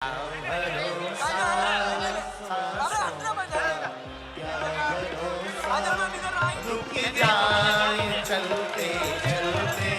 भरोसा रुक जाए चलते चलते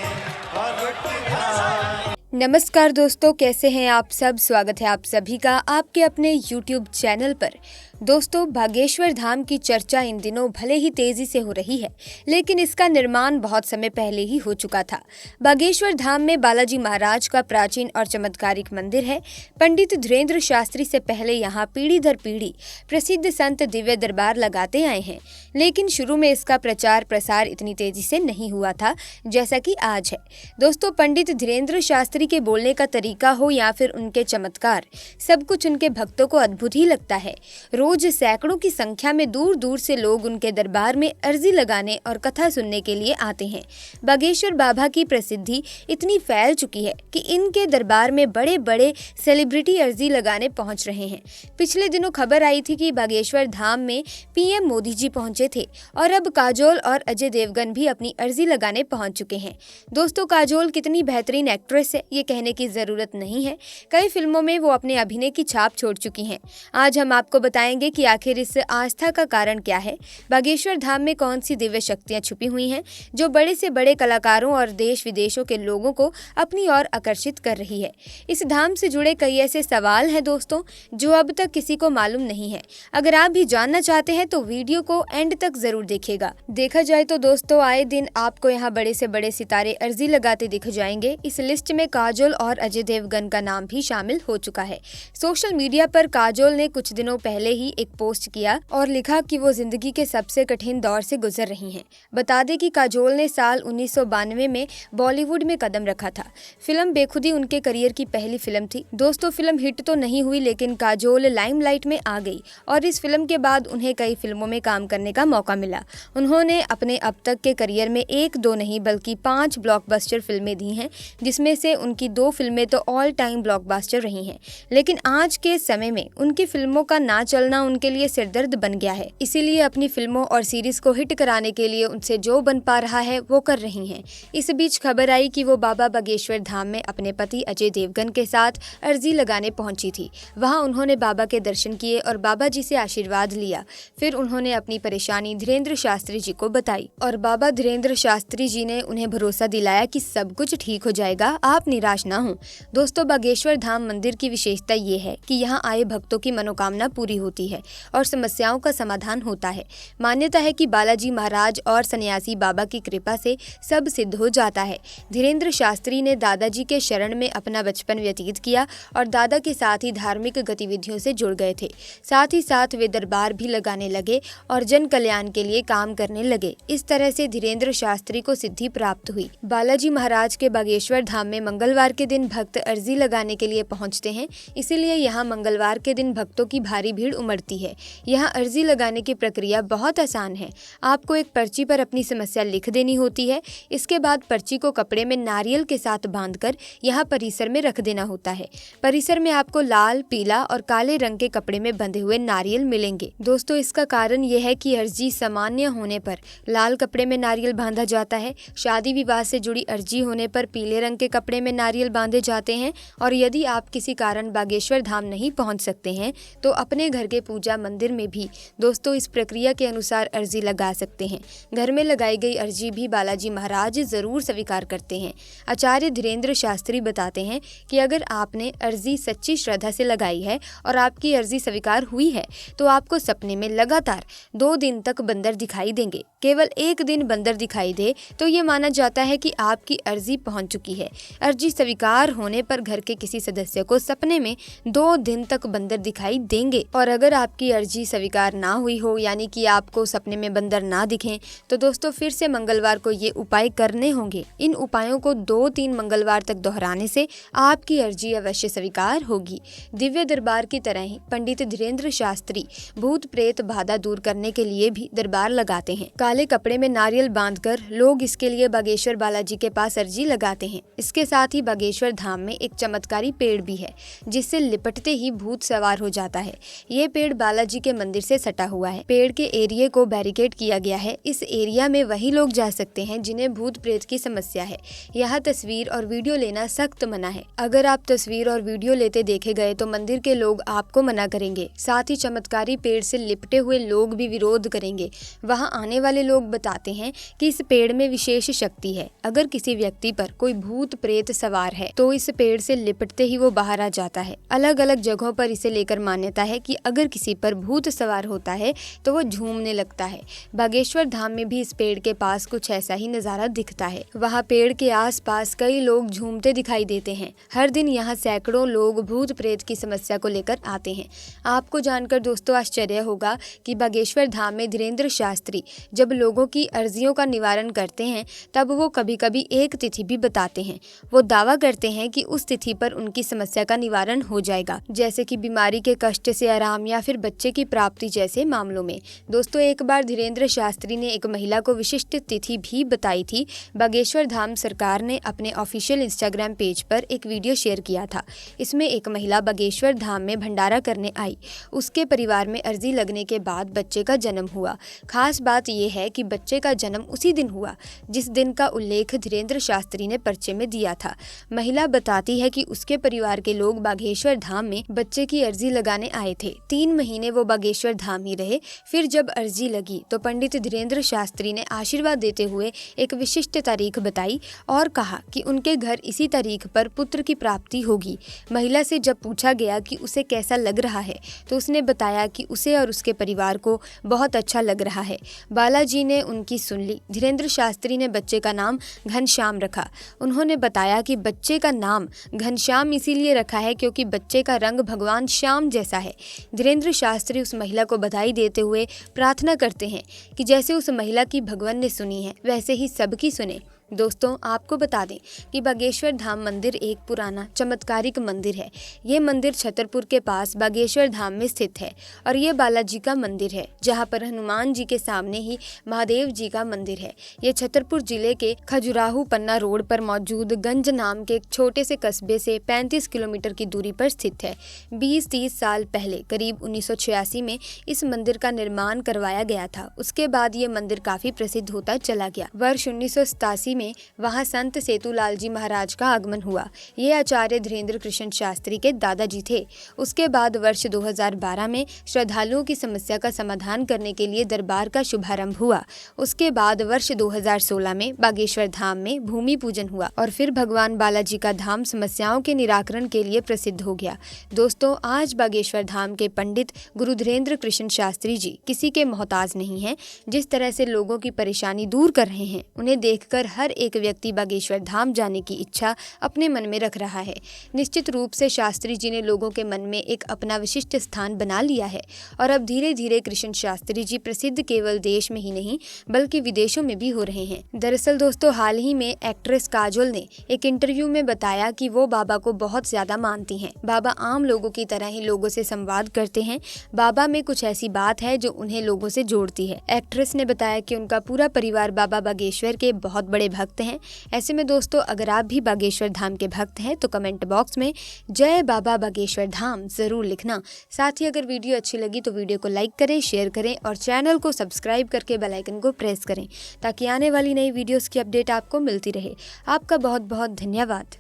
और रुक जाए। नमस्कार दोस्तों, कैसे हैं आप सब। स्वागत है आप सभी का आपके अपने YouTube चैनल पर। दोस्तों, बागेश्वर धाम की चर्चा इन दिनों भले ही तेजी से हो रही है, लेकिन इसका निर्माण बहुत समय पहले ही हो चुका था। बागेश्वर धाम में बालाजी महाराज का प्राचीन और चमत्कारिक मंदिर है। पंडित धीरेन्द्र शास्त्री से पहले यहाँ पीढ़ी दर पीढ़ी प्रसिद्ध संत दिव्य दरबार लगाते आए हैं, लेकिन शुरू में इसका प्रचार प्रसार इतनी तेजी से नहीं हुआ था जैसा कि आज है। दोस्तों, पंडित धीरेन्द्र शास्त्री के बोलने का तरीका हो या फिर उनके चमत्कार, सब कुछ उनके भक्तों को अद्भुत ही लगता है। रोज सैकड़ों की संख्या में दूर दूर से लोग उनके दरबार में अर्जी लगाने और कथा सुनने के लिए आते हैं। बागेश्वर बाबा की प्रसिद्धि इतनी फैल चुकी है कि इनके दरबार में बड़े बड़े सेलिब्रिटी अर्जी लगाने पहुंच रहे हैं। पिछले दिनों खबर आई थी कि बागेश्वर धाम में पीएम मोदी जी पहुंचे थे और अब काजोल और अजय देवगन भी अपनी अर्जी लगाने पहुंच चुके हैं। दोस्तों, काजोल कितनी बेहतरीन एक्ट्रेस है ये कहने की जरूरत नहीं है। कई फिल्मों में वो अपने अभिनय की छाप छोड़ चुकी हैं। आज हम आपको बताएंगे कि आखिर इस आस्था का कारण क्या है, बागेश्वर धाम में कौन सी दिव्य शक्तियां छुपी हुई हैं जो बड़े से बड़े कलाकारों और देश विदेशों के लोगों को अपनी ओर आकर्षित कर रही है। इस धाम से जुड़े कई ऐसे सवाल हैं दोस्तों जो अब तक किसी को मालूम नहीं है। अगर आप भी जानना चाहते हैं तो वीडियो को एंड तक जरूर देखिएगा। देखा जाए तो दोस्तों, आए दिन आपको यहाँ बड़े से बड़े सितारे अर्जी लगाते दिख जाएंगे। इस लिस्ट में काजोल और अजय देवगन का नाम भी शामिल हो चुका है। सोशल मीडिया पर काजोल ने कुछ दिनों पहले ही एक पोस्ट किया और लिखा कि वो जिंदगी के सबसे कठिन दौर से गुजर रही हैं। बता दें कि काजोल ने साल 1992 में बॉलीवुड में कदम रखा था। फिल्म बेखुदी उनके करियर की पहली फिल्म थी। दोस्तों, फिल्म हिट तो नहीं हुई, लेकिन काजोल लाइमलाइट में आ गई और इस फिल्म के बाद उन्हें कई फिल्मों में काम करने का मौका मिला। उन्होंने अपने अब तक के करियर में एक दो नहीं बल्कि 5 ब्लॉकबस्टर फिल्में दी हैं, जिसमें से उनकी 2 फिल्में तो ऑल टाइम ब्लॉकबस्टर रही हैं। लेकिन आज के समय में उनकी फिल्मों का ना चलना उनके लिए सिरदर्द बन गया है। इसीलिए अपनी फिल्मों और सीरीज को हिट कराने के लिए उनसे जो बन पा रहा है वो कर रही हैं। इस बीच खबर आई कि वो बाबा बागेश्वर धाम में अपने पति अजय देवगन के साथ अर्जी लगाने पहुंची थी। वहां उन्होंने बाबा के दर्शन किए और बाबा जी से आशीर्वाद लिया। फिर उन्होंने अपनी परेशानी धीरेन्द्र शास्त्री जी को बताई और बाबा धीरेन्द्र शास्त्री जी ने उन्हें भरोसा दिलाया कि सब कुछ ठीक हो जाएगा, आप निराश ना हो। दोस्तों, बागेश्वर धाम मंदिर की विशेषता ये है कि यहाँ आए भक्तों की मनोकामना पूरी होती है और समस्याओं का समाधान होता है। मान्यता है कि बालाजी महाराज और सन्यासी बाबा की कृपा से सब सिद्ध हो जाता है। धीरेन्द्र शास्त्री ने दादाजी के शरण में अपना बचपन व्यतीत किया और दादा के साथ ही धार्मिक गतिविधियों से जुड़ गए थे। साथ ही साथ वे दरबार भी लगाने लगे और जन कल्याण के लिए काम करने लगे। इस तरह से धीरेन्द्र शास्त्री को सिद्धि प्राप्त हुई। बालाजी महाराज के बागेश्वर धाम में मंगलवार के दिन भक्त अर्जी लगाने के लिए पहुंचते हैं, इसीलिए यहाँ मंगलवार के दिन भक्तों की भारी भीड़ उमड़ती है। यहाँ अर्जी लगाने की प्रक्रिया बहुत आसान है। आपको एक पर्ची पर अपनी समस्या लिख देनी होती है। इसके बाद पर्ची को कपड़े में नारियल के साथ बांधकर यहाँ परिसर में रख देना होता है। परिसर में आपको लाल, पीला और काले रंग के कपड़े में बंधे हुए नारियल मिलेंगे। दोस्तों, इसका कारण यह है कि अर्जी सामान्य होने पर लाल कपड़े में नारियल बांधा जाता है, शादी विवाह से जुड़ी अर्जी होने पर पीले रंग के कपड़े में नारियल बांधे जाते हैं और यदि आप किसी कारण बागेश्वर धाम नहीं पहुंच सकते हैं तो अपने घर के पूजा मंदिर में भी दोस्तों इस प्रक्रिया के अनुसार अर्जी लगा सकते हैं। घर में लगाई गई अर्जी भी बालाजी महाराज जरूर स्वीकार करते हैं। आचार्य धीरेन्द्र शास्त्री बताते हैं कि अगर आपने अर्जी सच्ची श्रद्धा से लगाई है और आपकी अर्जी स्वीकार हुई है तो आपको सपने में लगातार 2 दिन तक बंदर दिखाई देंगे। केवल एक दिन बंदर दिखाई दे तो ये माना जाता है कि आपकी अर्जी पहुंच चुकी है। अर्जी स्वीकार होने पर घर के किसी सदस्य को सपने में 2 दिन तक बंदर दिखाई देंगे और अगर आपकी अर्जी स्वीकार ना हुई हो, यानी कि आपको सपने में बंदर ना दिखें, तो दोस्तों फिर से मंगलवार को ये उपाय करने होंगे। इन उपायों को 2-3 मंगलवार तक दोहराने से आपकी अर्जी अवश्य स्वीकार होगी। दिव्य दरबार की तरह ही पंडित धीरेन्द्र शास्त्री भूत प्रेत बाधा दूर करने के लिए भी दरबार लगाते हैं। काले कपड़े में नारियल बांधकर लोग इसके लिए बागेश्वर बालाजी के पास अर्जी लगाते हैं। इसके साथ ही बागेश्वर धाम में एक चमत्कारी पेड़ भी है जिससे लिपटते ही भूत सवार हो जाता है। ये पेड़ बालाजी के मंदिर से सटा हुआ है। पेड़ के एरिया को बैरिकेड किया गया है। इस एरिया में वही लोग जा सकते हैं जिन्हें भूत प्रेत की समस्या है। यहाँ तस्वीर और वीडियो लेना सख्त मना है। अगर आप तस्वीर और वीडियो लेते देखे गए तो मंदिर के लोग आपको मना करेंगे। साथ ही चमत्कारी पेड़ से लिपटे हुए लोग भी विरोध करेंगे। वहाँ आने वाले लोग बताते हैं कि इस पेड़ में विशेष शक्ति है। अगर किसी व्यक्ति पर कोई भूत प्रेत सवार है तो इस पेड़ से लिपटते ही वो बाहर आ जाता है। अलग अलग जगहों पर इसे लेकर मान्यता है कि अगर किसी पर भूत सवार होता है तो वो झूमने लगता है। बागेश्वर धाम में भी इस पेड़ के पास कुछ ऐसा ही नजारा दिखता है। वहाँ पेड़ के आसपास कई लोग झूमते दिखाई देते हैं। हर दिन यहाँ सैकड़ों लोग भूत प्रेत की समस्या को लेकर आते हैं। आपको जानकर दोस्तों आश्चर्य होगा कि बागेश्वर धाम में धीरेन्द्र शास्त्री जब लोगों की अर्जियों का निवारण करते हैं तब वो कभी कभी एक तिथि भी बताते हैं। वो दावा करते हैं कि उस तिथि पर उनकी समस्या का निवारण हो जाएगा, जैसे कि बीमारी के कष्ट से आराम या फिर बच्चे की प्राप्ति जैसे मामलों में। दोस्तों एक बार धीरेन्द्र शास्त्री ने एक महिला को विशिष्ट तिथि भी बताई थी। बागेश्वर धाम सरकार ने अपने ऑफिशियल इंस्टाग्राम पेज पर एक वीडियो शेयर किया था। इसमें एक महिला बागेश्वर धाम में भंडारा करने आई। उसके परिवार में अर्जी लगने के बाद बच्चे का जन्म हुआ। खास बात यह है कि बच्चे का जन्म उसी दिन हुआ जिस दिन का उल्लेख धीरेन्द्र शास्त्री ने पर्चे में दिया था। महिला बताती है कि उसके परिवार के लोग बागेश्वर धाम में बच्चे की अर्जी लगाने आए थे। 3 महीने वो बागेश्वर धाम ही रहे। फिर जब अर्जी लगी तो पंडित धीरेन्द्र शास्त्री ने आशीर्वाद देते हुए एक विशिष्ट तारीख बताई और कहा कि उनके घर इसी तारीख पर पुत्र की प्राप्ति होगी। महिला से जब पूछा गया कि उसे कैसा लग रहा है तो उसने बताया कि उसे और उसके परिवार को बहुत अच्छा लग रहा है। बालाजी ने उनकी सुन ली। धीरेन्द्र शास्त्री ने बच्चे का नाम घनश्याम रखा। उन्होंने बताया कि बच्चे का नाम घनश्याम इसीलिए रखा है क्योंकि बच्चे का रंग भगवान श्याम जैसा है। धीरेन्द्र शास्त्री उस महिला को बधाई देते हुए प्रार्थना करते हैं कि जैसे उस महिला की भगवान ने सुनी है वैसे ही सबकी सुने। दोस्तों आपको बता दें कि बागेश्वर धाम मंदिर एक पुराना चमत्कारिक मंदिर है। ये मंदिर छतरपुर के पास बागेश्वर धाम में स्थित है और ये बालाजी का मंदिर है जहाँ पर हनुमान जी के सामने ही महादेव जी का मंदिर है। ये छतरपुर जिले के खजुराहो पन्ना रोड पर मौजूद गंज नाम के एक छोटे से कस्बे से 35 किलोमीटर की दूरी पर स्थित है। 20-30 साल पहले करीब 1986 में इस मंदिर का निर्माण करवाया गया था। उसके बाद ये मंदिर काफी प्रसिद्ध होता चला गया। वर्ष 1987 में वहां संत सेतुलाल जी महाराज का आगमन हुआ। ये आचार्य धीरेन्द्र कृष्ण शास्त्री के दादाजी थे। उसके बाद वर्ष 2012 में श्रद्धालुओं की समस्या का समाधान करने के लिए दरबार का शुभारंभ हुआ। उसके बाद वर्ष 2016 में बागेश्वर धाम में भूमि पूजन हुआ और फिर भगवान बालाजी का धाम समस्याओं के निराकरण के लिए प्रसिद्ध हो गया। दोस्तों आज बागेश्वर धाम के पंडित गुरु धीरेन्द्र कृष्ण शास्त्री जी किसी के मोहताज नहीं हैं। जिस तरह से लोगों की परेशानी दूर कर रहे हैं उन्हें देखकर हर एक व्यक्ति बागेश्वर धाम जाने की इच्छा अपने मन में रख रहा है। निश्चित रूप से शास्त्री जी ने लोगों के मन में एक अपना विशिष्ट स्थान बना लिया है और अब धीरे धीरे कृष्ण शास्त्री जी प्रसिद्ध केवल देश में ही नहीं बल्कि विदेशों में भी हो रहे हैं। दरअसल दोस्तों हाल ही में एक्ट्रेस काजोल ने एक इंटरव्यू में बताया कि वो बाबा को बहुत ज्यादा मानती हैं। बाबा आम लोगों की तरह ही लोगों से संवाद करते हैं। बाबा में कुछ ऐसी बात है जो उन्हें लोगों से जोड़ती है। एक्ट्रेस ने बताया कि उनका पूरा परिवार बाबा बागेश्वर के बहुत बड़े भक्त हैं। ऐसे में दोस्तों अगर आप भी बागेश्वर धाम के भक्त हैं तो कमेंट बॉक्स में जय बाबा बागेश्वर धाम जरूर लिखना। साथ ही अगर वीडियो अच्छी लगी तो वीडियो को लाइक करें, शेयर करें और चैनल को सब्सक्राइब करके बेल आइकन को प्रेस करें ताकि आने वाली नई वीडियोस की अपडेट आपको मिलती रहे। आपका बहुत बहुत धन्यवाद।